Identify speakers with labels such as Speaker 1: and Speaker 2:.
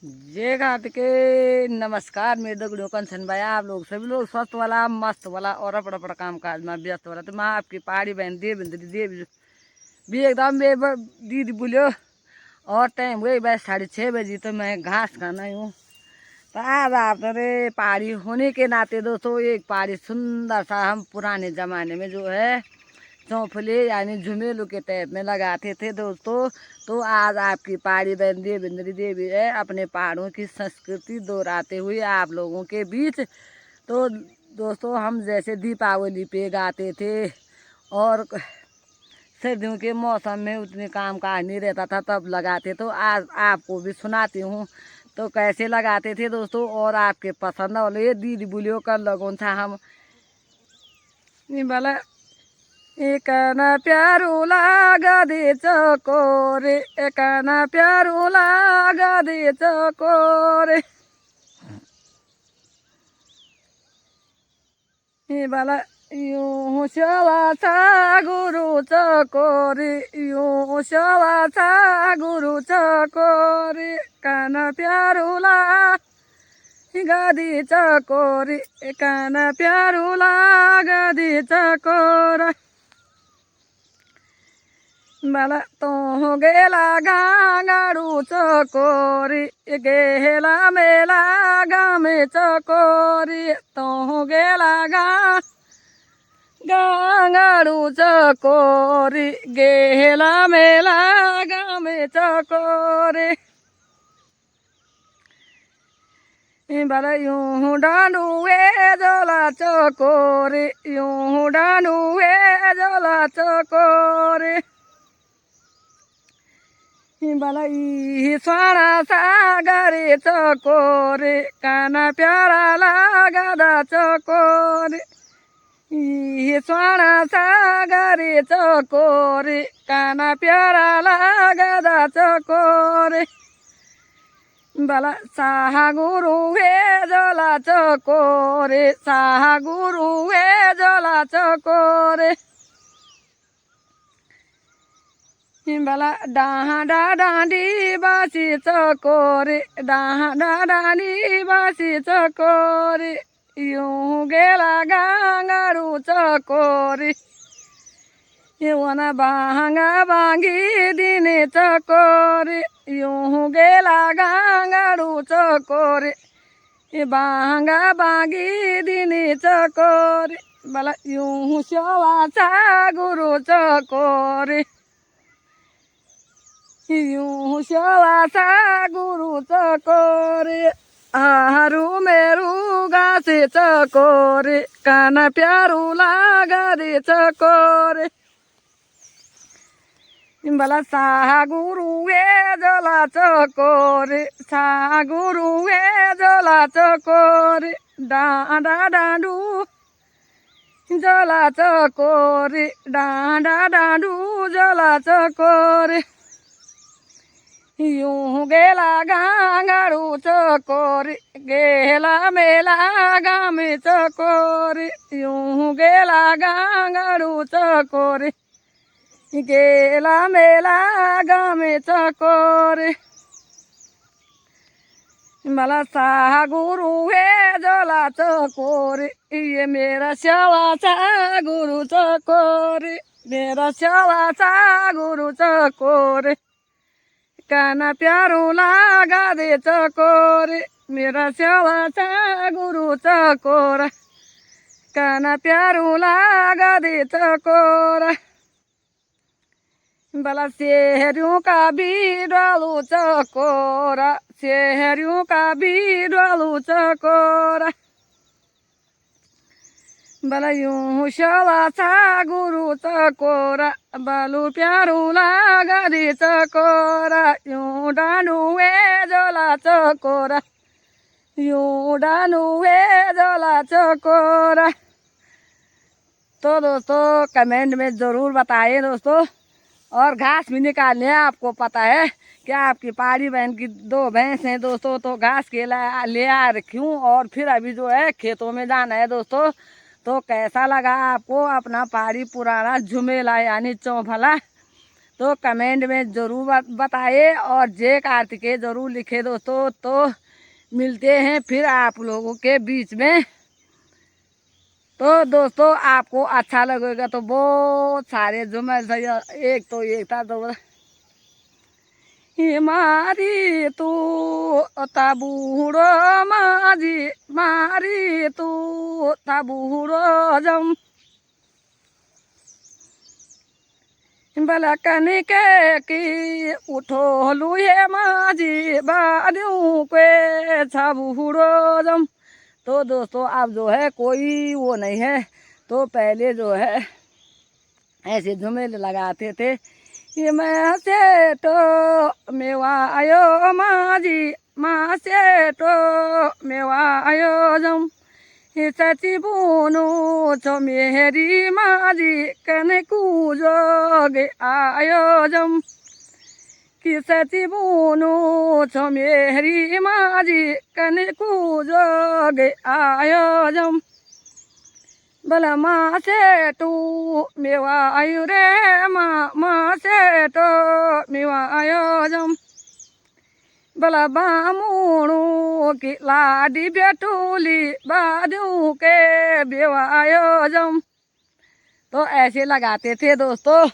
Speaker 1: जय कार्तिके नमस्कार मेरे दगड़ियों कंचन भाई। आप लोग सभी लोग स्वस्थ वाला मस्त वाला और अपना काम काज में व्यस्त वाला। तो मैं आपकी पहाड़ी बहन देवेंद्री देवी भी एकदम दीदी बोलियो और टाइम हुई बस 6:30 बजे। तो मैं घास खाना ही हूँ। तो आज आप रे पहाड़ी होने के नाते दोस्तों एक पहाड़ी सुंदर सा हम पुराने ज़माने में जो है चौफले यानी झुमेलों के टाइप में लगाते थे दोस्तों। तो आज आपकी पहाड़ी बहन देवेंद्री देवी है अपने पहाड़ों की संस्कृति दोहराते हुए आप लोगों के बीच। तो दोस्तों हम जैसे दीपावली पे गाते थे और सर्दियों के मौसम में उतने काम काज नहीं रहता था तब लगाते, तो आज आपको भी सुनाती हूँ तो कैसे लगाते थे दोस्तों। और आपके पसंद वाले दीदी बोलियो कर लगोन था हम भला एकना प्यारो लागा दे चकोरे, एकना प्यारो लागा दे चकोरे बाला यूं शवा था गुरु चकोरे, यूं शवा था गुरु चकोरे काना प्यारो ला गादी चकोरे, काना प्यारो ला गादी चकोरा बाला तो गेला गांगाड़ू चकोरी, गेला मेला गामे चकोरी तो गेला गांगाड़ू चकोरी, गेला मेला गामे चकोरी बाला यूं डांडू वे जोला चकोरी, यूं डांडू वे जोला चकोरी बाला स्वाणा सागरे चकोरे काना प्यारा लगादा चकोरे, स्वाणा सागरे चकोरे काना प्यारा लगादा चकोरे बाला साहा गुरु वे जोला चकोरे, साहा गुरु वे जोला चकोरे बाला डाहा डांडी बासी चकोरे, डाहा डांडी बासी चकोरे यूं गेला गांगाड़ू चकोरे, यूं बांगा बांगी दिने चकोरे, यूं गेला गांगाड़ू चकोरे, बांगा बांगी दिने चकोरे बाला यूं शवा सा गुरु चकोरे, यूं शवा सा गुरु चकोरे हारू मेरू गासे चकोरे काना प्यारू लागा दे चकोरे बाला सा गुरु वे जोला चकोरे, सा गुरु वे जोला चकोरे डांडा डांडू जोला चकोरे, डांडा डांडू जोला चकोरे यूं गेला गांगाड़ू चकोरे, गेला मेला गामे चकोरे, यूं गेला गांगाड़ू चकोरे, गेला मेला गामे चकोरे बाला सा गुरु है जोला चकोरे, ये मेरा शवा सा गुरु चकोरे, मेरा शवा सा गुरु चकोरे काना प्यारो लागा दे चकोरे, मेरा शवा सा गुरु चकोरा काना प्यारो लागा दे चकोरा बाला शहरों का भी डालू चकोरा, शहरों का भी डालू चकोरा बाला यूं शवा सा गुरु चकोरा बालू प्यारू लागा दे चकोरा, यूं डांडू वे जोला चकोरा, यूं डांडू वे जोला चकोरा। तो दोस्तों कमेंट में ज़रूर बताइए दोस्तों। और घास भी निकालने हैं, आपको पता है कि आपकी पहाड़ी बहन की 2 भैंस हैं दोस्तों, तो घास के ले आ रखी हूँ और फिर अभी जो है खेतों में जाना है दोस्तों। तो कैसा लगा आपको अपना पहाड़ी पुराना झुमेला यानी चौफला तो कमेंट में ज़रूर बताइए और जय कार्तिकेय ज़रूर लिखे दोस्तों। तो मिलते हैं फिर आप लोगों के बीच में। तो दोस्तों आपको अच्छा लगेगा तो बहुत सारे जो मैं एक तो एक था तो मारी तू ताबूरो मारी तू ताबूरो जम बलकनी के की उठो लुहे माझी बादू के छबूरो जम। तो दोस्तों अब जो है कोई वो नहीं है। तो पहले जो है ऐसे झुमेले लगाते थे। ये मैं से तो मेवा आयो माझी माँ से तो मेवा आयो जम सची बोनो छो मेरी माझी कने जोगे आयो जम कि सची बोनो छो मेरी माझी कने जोगे आयो जम भला माँ से तू मेवा आयु रे माँ से तो मेवा आयो जम भला बामूणू की लाडी बेटूली बादू के बेवा आयो जम। तो ऐसे लगाते थे दोस्तों।